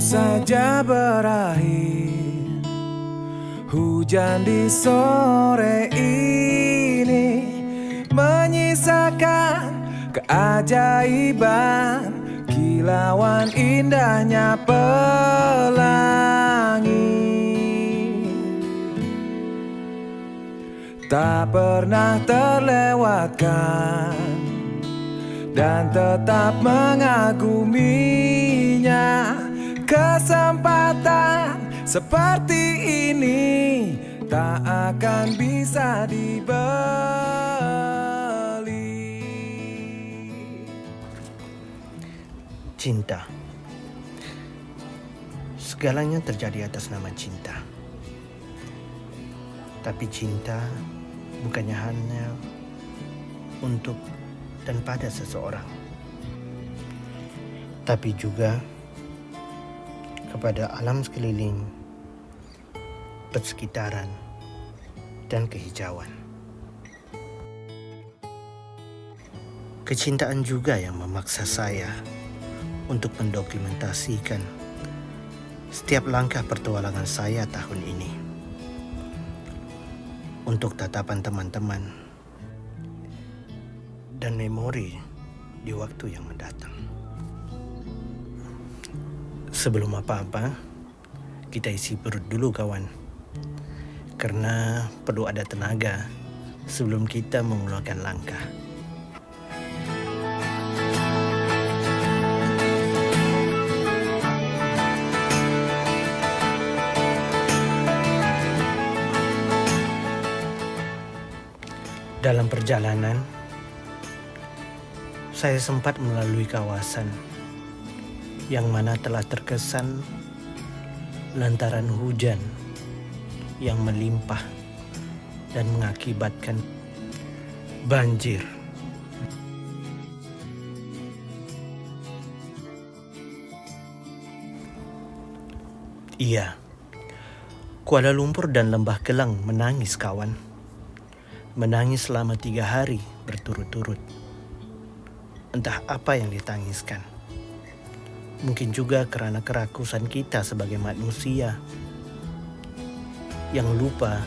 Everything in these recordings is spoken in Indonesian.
saja berakhir. Hujan di sore ini menyisakan keajaiban, kilauan indahnya pelangi. Tak pernah terlewatkan dan tetap mengaguminya. Kesempatan seperti ini tak akan bisa dibeli. Cinta. Segalanya terjadi atas nama cinta. Tapi cinta bukannya hanya untuk dan pada seseorang, tapi juga kepada alam sekeliling, persekitaran, dan kehijauan. Kecintaan juga yang memaksa saya untuk mendokumentasikan setiap langkah pertualangan saya tahun ini untuk tatapan teman-teman dan memori di waktu yang mendatang. Sebelum apa-apa, kita isi perut dulu kawan, karena perlu ada tenaga sebelum kita mengeluarkan langkah. Dalam perjalanan, saya sempat melalui kawasan yang mana telah terkesan lantaran hujan yang melimpah dan mengakibatkan banjir. Iya, Kuala Lumpur dan Lembah Kelang menangis kawan. Menangis selama 3 hari berturut-turut. Entah apa yang ditangiskan. Mungkin juga karena kerakusan kita sebagai manusia yang lupa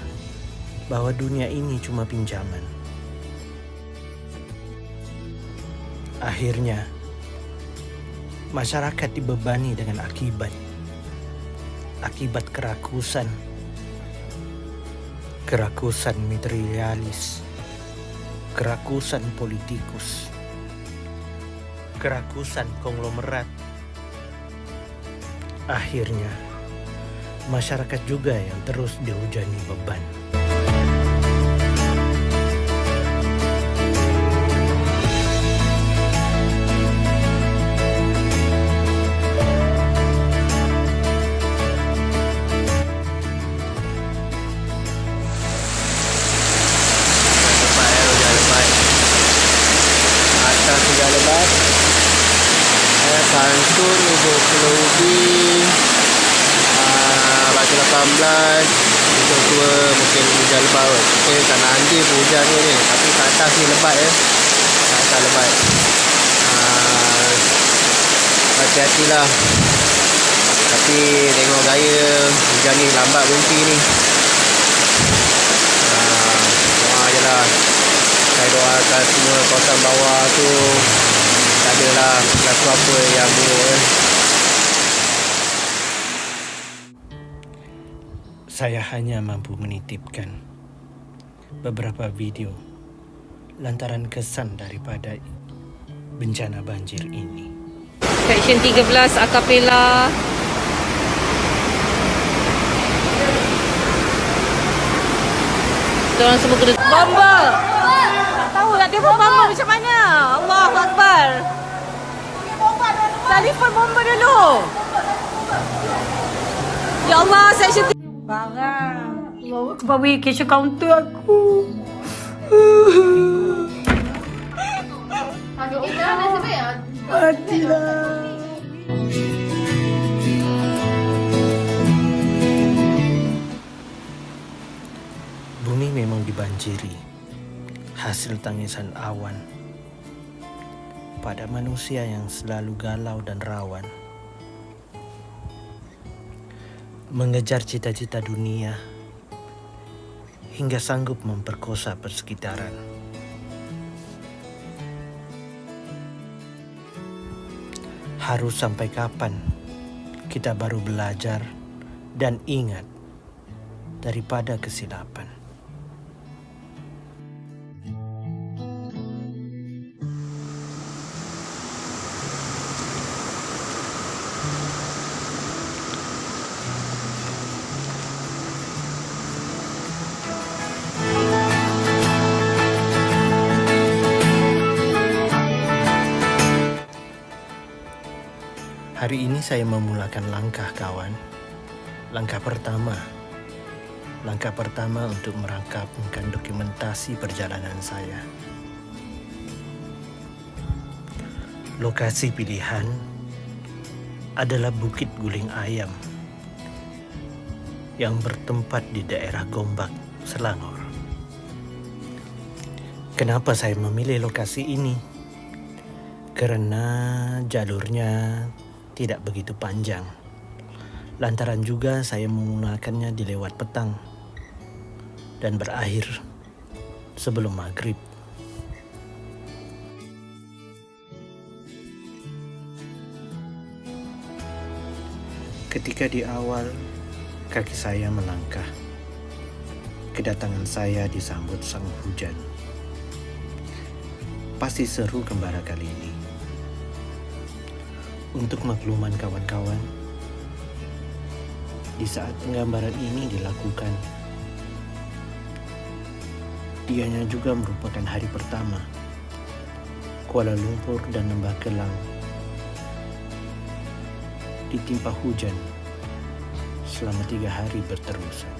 bahwa dunia ini cuma pinjaman. Akhirnya, masyarakat dibebani dengan akibat kerakusan materialis, kerakusan politikus, kerakusan konglomerat. Akhirnya, masyarakat juga yang terus dihujani beban. Santun, Lubuk Pulau Ubi, Batu 18, Bukit Tua, mungkin hujan lebat. Mungkin kat Nandi pun hujan ni, tapi kat atas ni lebat ya. Kat atas lebat. Hati-hatilah. Tapi tengok gaya hujan ni lambat berhenti ni. Doa je lah. Saya doakan semua kawasan bawah tu tak adalah apa yang buruk. Saya hanya mampu menitipkan beberapa video lantaran kesan daripada bencana banjir ini. Section 13 Akapela. Diorang semua kena bomba. Tak tahu nak dia bomba macam mana. Allahu Akbar. Telefon bomba dulu. Ya Allah, section barang. Allahu Akbar, weh, cashier counter aku. Matilah. Bumi memang dibanjiri hasil tangisan awan pada manusia yang selalu galau dan rawan. mengejar cita-cita dunia hingga sanggup memperkosa persekitaran. Harus sampai kapan kita baru belajar dan ingat daripada kesilapan? Hari ini saya memulakan langkah, kawan. Langkah pertama untuk merangkapkan dokumentasi perjalanan saya. Lokasi pilihan adalah Bukit Guling Ayam yang bertempat di daerah Gombak, Selangor. Kenapa saya memilih lokasi ini? Karena jalurnya tidak begitu panjang. Lantaran juga saya menggunakannya di lewat petang dan berakhir sebelum maghrib. Ketika di awal kaki saya melangkah, kedatangan saya disambut sang hujan. Pasti seru kembara kali ini. Untuk makluman kawan-kawan, di saat penggambaran ini dilakukan, dianya juga merupakan hari pertama Kuala Lumpur dan Lembah Kelang ditimpa hujan selama 3 hari berterusan.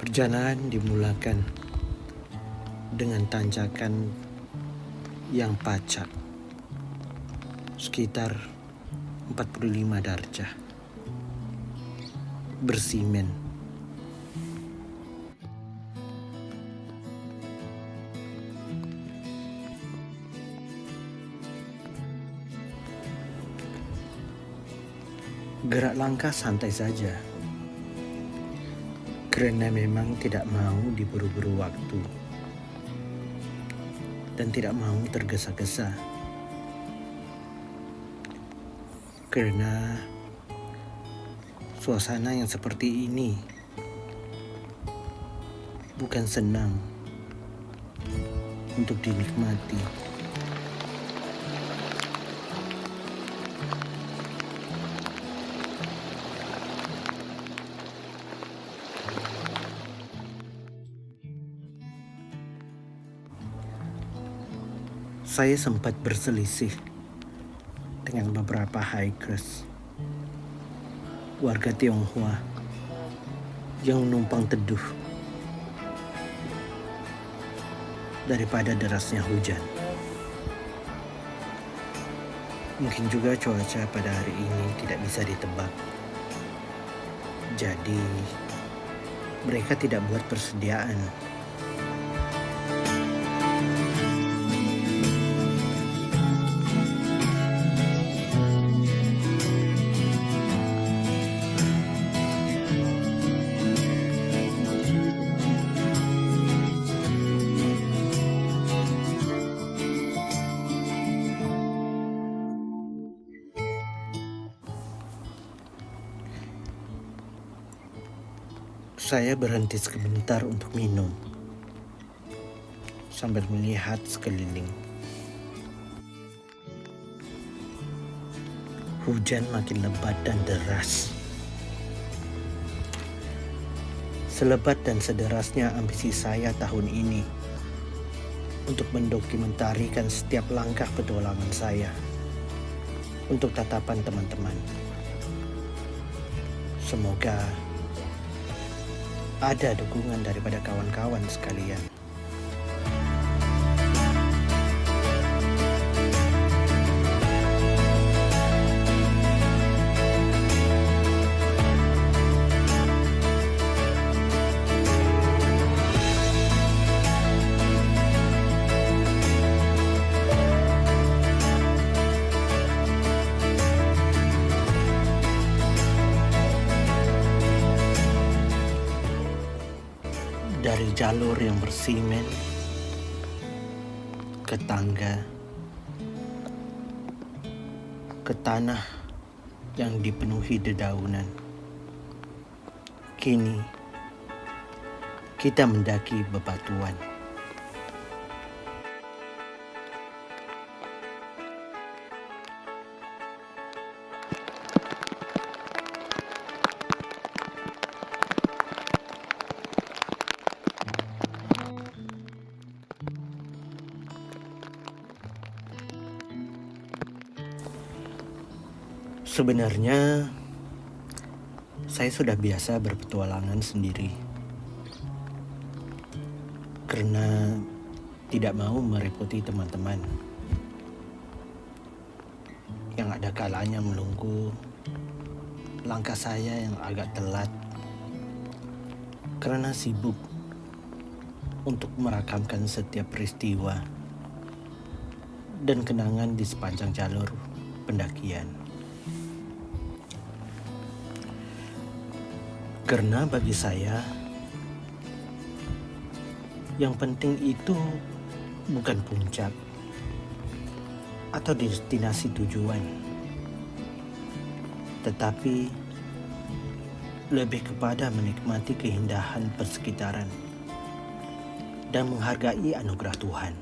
Perjalanan dimulakan dengan tanjakan yang pacak, sekitar 45 darjah, bersimen. Gerak langkah santai saja, karena memang tidak mau diburu-buru waktu dan tidak mau tergesa-gesa. Karena suasana yang seperti ini bukan senang untuk dinikmati. Saya sempat berselisih dengan beberapa hikers warga Tionghoa yang menumpang teduh daripada derasnya hujan. Mungkin juga cuaca pada hari ini tidak bisa ditebak. Jadi mereka tidak buat persediaan. Saya berhenti sebentar untuk minum sambil melihat sekeliling. Hujan makin lebat dan deras. Selebat dan sederasnya ambisi saya tahun ini untuk mendokumentarikan setiap langkah petualangan saya untuk tatapan teman-teman. Semoga ada dukungan daripada kawan-kawan sekalian. Dari jalur yang bersimen ke tangga, ke tanah yang dipenuhi dedaunan. Kini kita mendaki bebatuan. Sebenarnya saya sudah biasa berpetualangan sendiri karena tidak mau merepoti teman-teman yang ada kalanya menunggu langkah saya yang agak telat karena sibuk untuk merakamkan setiap peristiwa dan kenangan di sepanjang jalur pendakian. Karena bagi saya, yang penting itu bukan puncak atau destinasi tujuan, tetapi lebih kepada menikmati keindahan persekitaran dan menghargai anugerah Tuhan.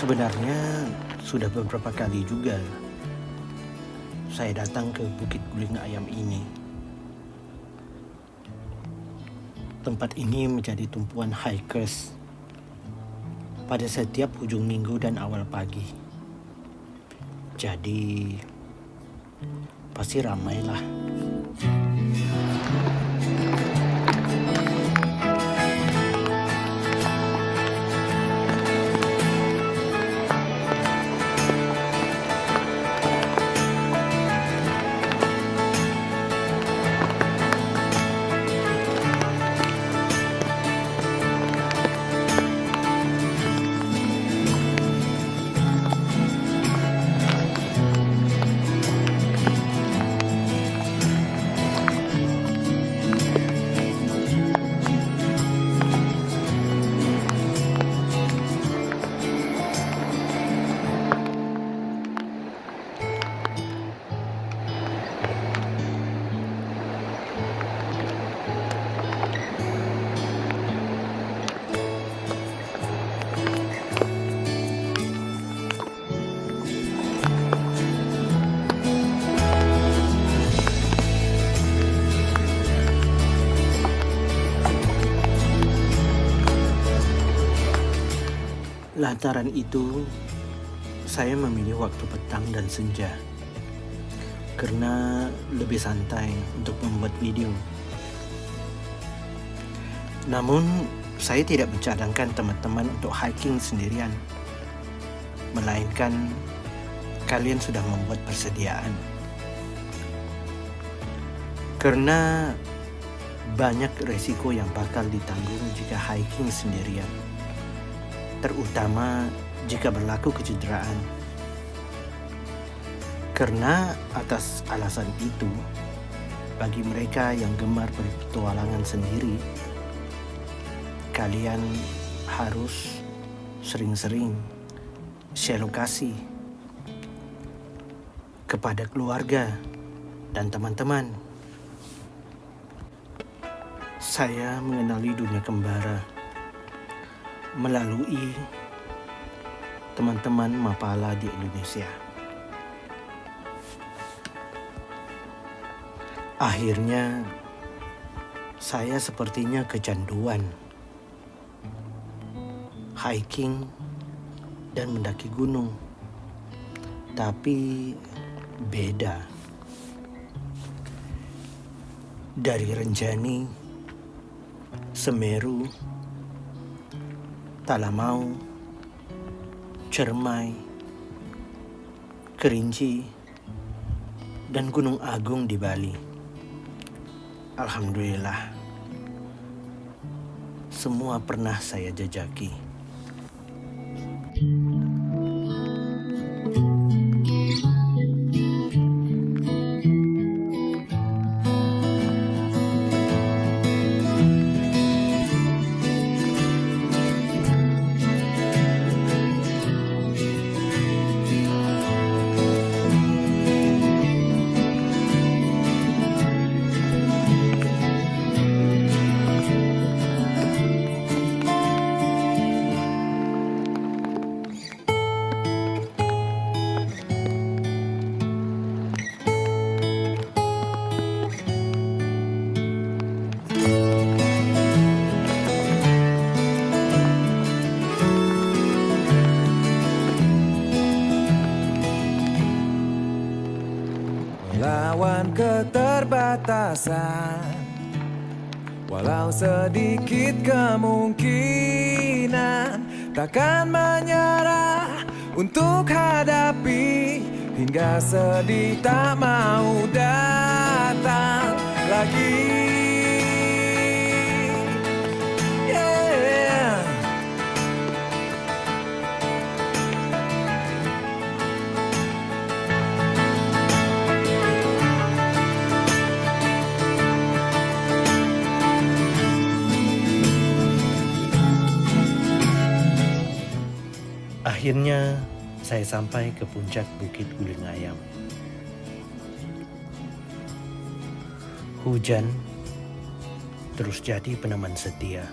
Sebenarnya sudah beberapa kali juga saya datang ke Bukit Guling Ayam ini. Tempat ini menjadi tumpuan hikers pada setiap ujung minggu dan awal pagi. Jadi pasti ramailah. Lantaran itu, saya memilih waktu petang dan senja karena lebih santai untuk membuat video. Namun, saya tidak mencadangkan teman-teman untuk hiking sendirian, melainkan kalian sudah membuat persediaan. Karena banyak resiko yang bakal ditanggung jika hiking sendirian, terutama jika berlaku kecederaan. Karena atas alasan itu, bagi mereka yang gemar berpetualangan sendiri, kalian harus sering-sering share lokasi kepada keluarga dan teman-teman. Saya mengenali dunia kembara melalui teman-teman Mapala di Indonesia. Akhirnya, saya sepertinya kecanduan hiking dan mendaki gunung. Tapi beda. Dari Renjani, Semeru, Talamau, Cermai, Kerinci, dan Gunung Agung di Bali. Alhamdulillah, semua pernah saya jajaki. Melawan keterbatasan, walau sedikit kemungkinan, takkan menyerah untuk hadapi, hingga sedih tak mau datang lagi. Yeah. Akhirnya saya sampai ke puncak Bukit Guling Ayam. Hujan terus jadi peneman setia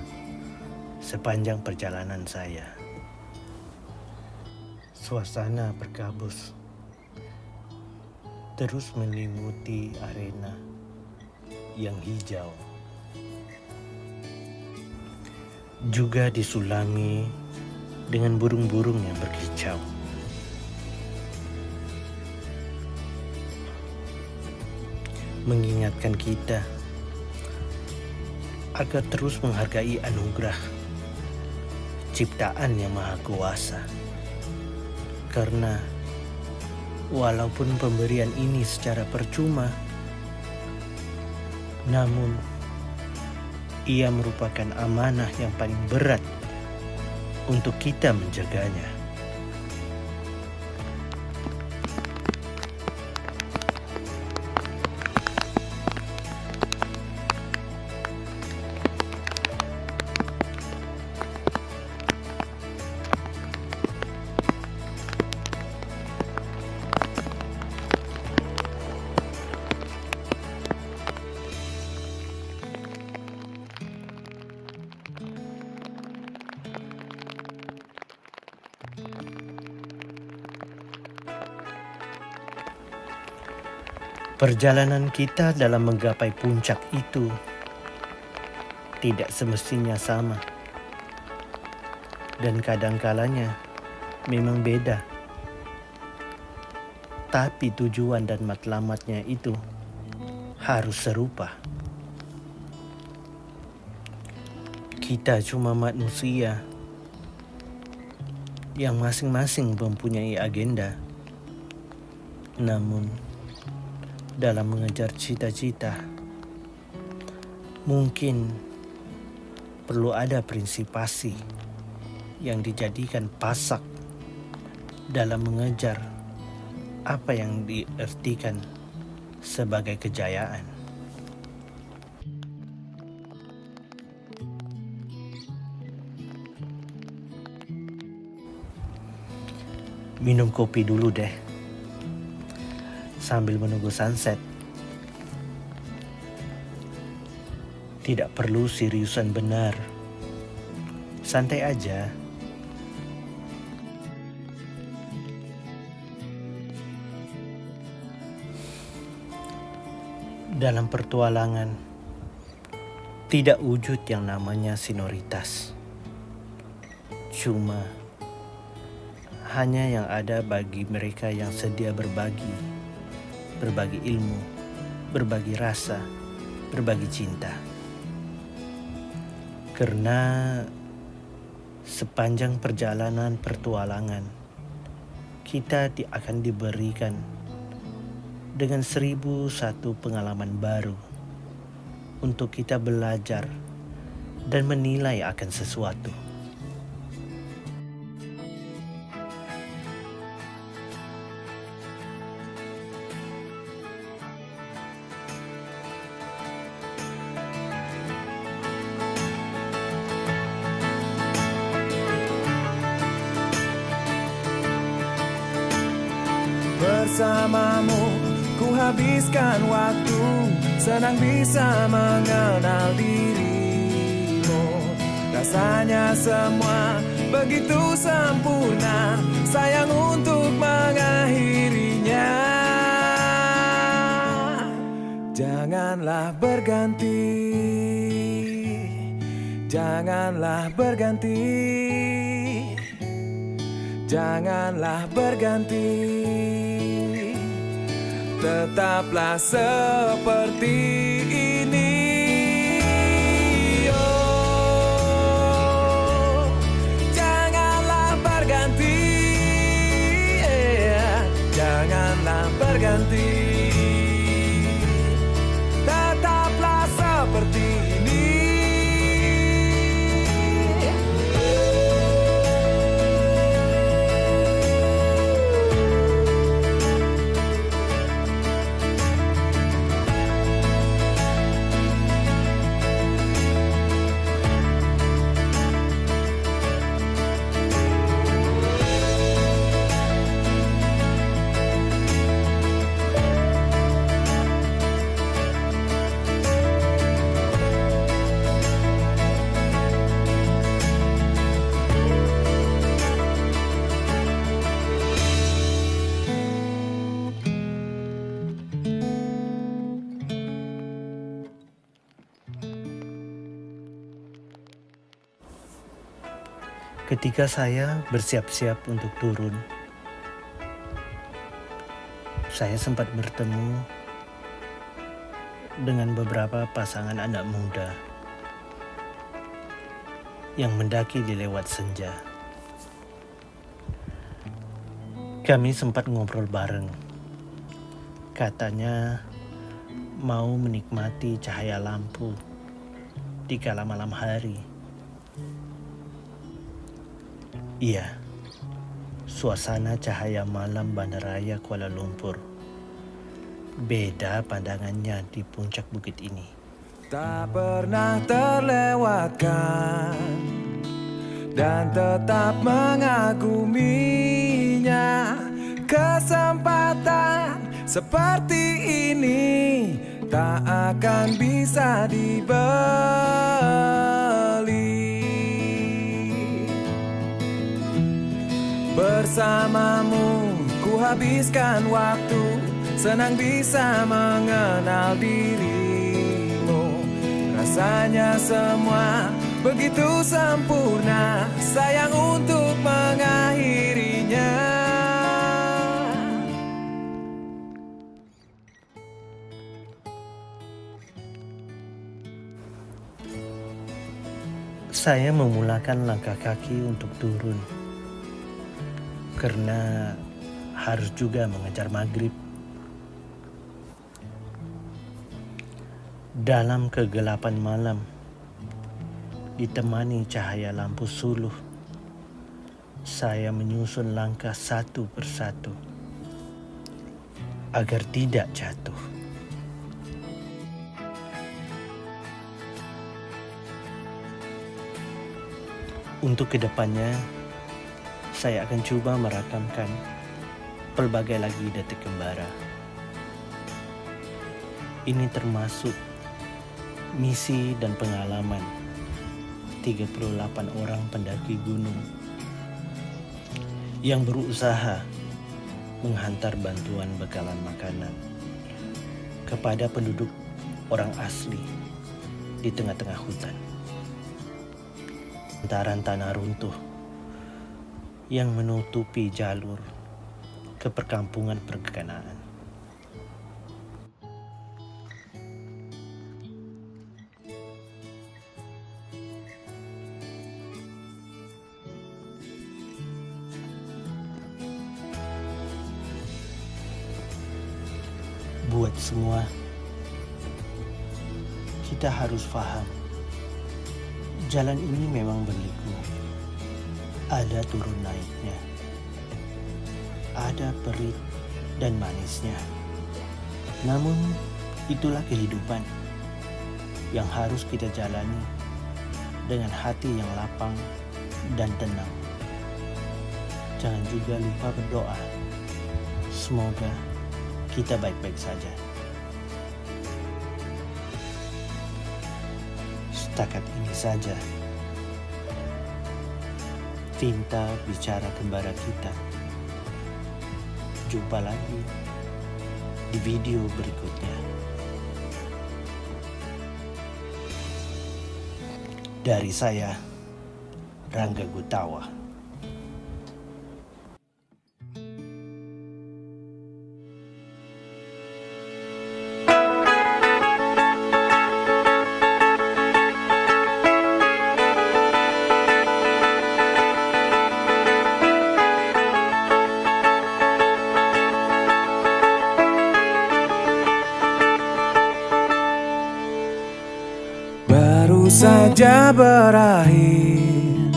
sepanjang perjalanan saya. Suasana berkabus terus menyelimuti arena yang hijau. Juga disulami dengan burung-burung yang berkicau. Mengingatkan kita agar terus menghargai anugerah ciptaan yang maha kuasa. Karena walaupun pemberian ini secara percuma, namun ia merupakan amanah yang paling berat untuk kita menjaganya. Perjalanan kita dalam menggapai puncak itu tidak semestinya sama, dan kadang-kalanya memang beda. Tapi tujuan dan matlamatnya itu harus serupa. Kita cuma manusia yang masing-masing mempunyai agenda, namun dalam mengejar cita-cita, mungkin perlu ada prinsipasi yang dijadikan pasak dalam mengejar apa yang diartikan sebagai kejayaan. Minum kopi dulu deh, sambil menunggu sunset. Tidak perlu seriusan benar, santai aja. Dalam pertualangan, tidak wujud yang namanya senioritas. Cuma hanya yang ada bagi mereka yang sedia berbagi ilmu, berbagi rasa, berbagi cinta. Karena sepanjang perjalanan pertualangan, kita akan diberikan dengan 1001 pengalaman baru untuk kita belajar dan menilai akan sesuatu. Bersamamu ku habiskan waktu, senang bisa mengenal dirimu. Rasanya semua begitu sempurna, sayang untuk mengakhirinya. Janganlah berganti, janganlah berganti, janganlah berganti. Tetaplah seperti ini. Oh, janganlah berganti, janganlah berganti. Tetaplah seperti ini. Ketika saya bersiap-siap untuk turun, saya sempat bertemu dengan beberapa pasangan anak muda yang mendaki di lewat senja. Kami sempat ngobrol bareng. Katanya mau menikmati cahaya lampu di kala malam hari. Iya, suasana cahaya malam Bandaraya Kuala Lumpur beda pandangannya di puncak bukit ini. Tak pernah terlewatkan dan tetap mengaguminya. Kesempatan seperti ini tak akan bisa dibeli. Bersamamu ku habiskan waktu, senang bisa mengenal dirimu. Rasanya semua begitu sempurna, sayang untuk mengakhirinya. Saya memulakan langkah kaki untuk turun karena harus juga mengejar maghrib. Dalam kegelapan malam, ditemani cahaya lampu suluh, saya menyusun langkah satu persatu agar tidak jatuh. Untuk kedepannya, saya akan coba merakamkan pelbagai lagi detik kembara. Ini termasuk misi dan pengalaman 38 orang pendaki gunung yang berusaha menghantar bantuan bekalan makanan kepada penduduk orang asli di tengah-tengah hutan. Bantaran tanah runtuh yang menutupi jalur ke perkampungan perkekanaan. Buat semua, kita harus paham, jalan ini memang berliku. Ada turun naiknya, ada perih dan manisnya. Namun, itulah kehidupan yang harus kita jalani dengan hati yang lapang dan tenang. Jangan juga lupa berdoa. Semoga kita baik-baik saja. Setakat ini saja Tinta Bicara Kembara kita. Jumpa lagi di video berikutnya. Dari saya, Rangga Gutawa. Baru saja berakhir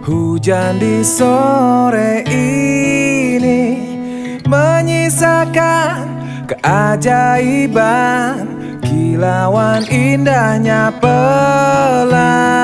hujan di sore ini, menyisakan keajaiban kilauan indahnya pelangi.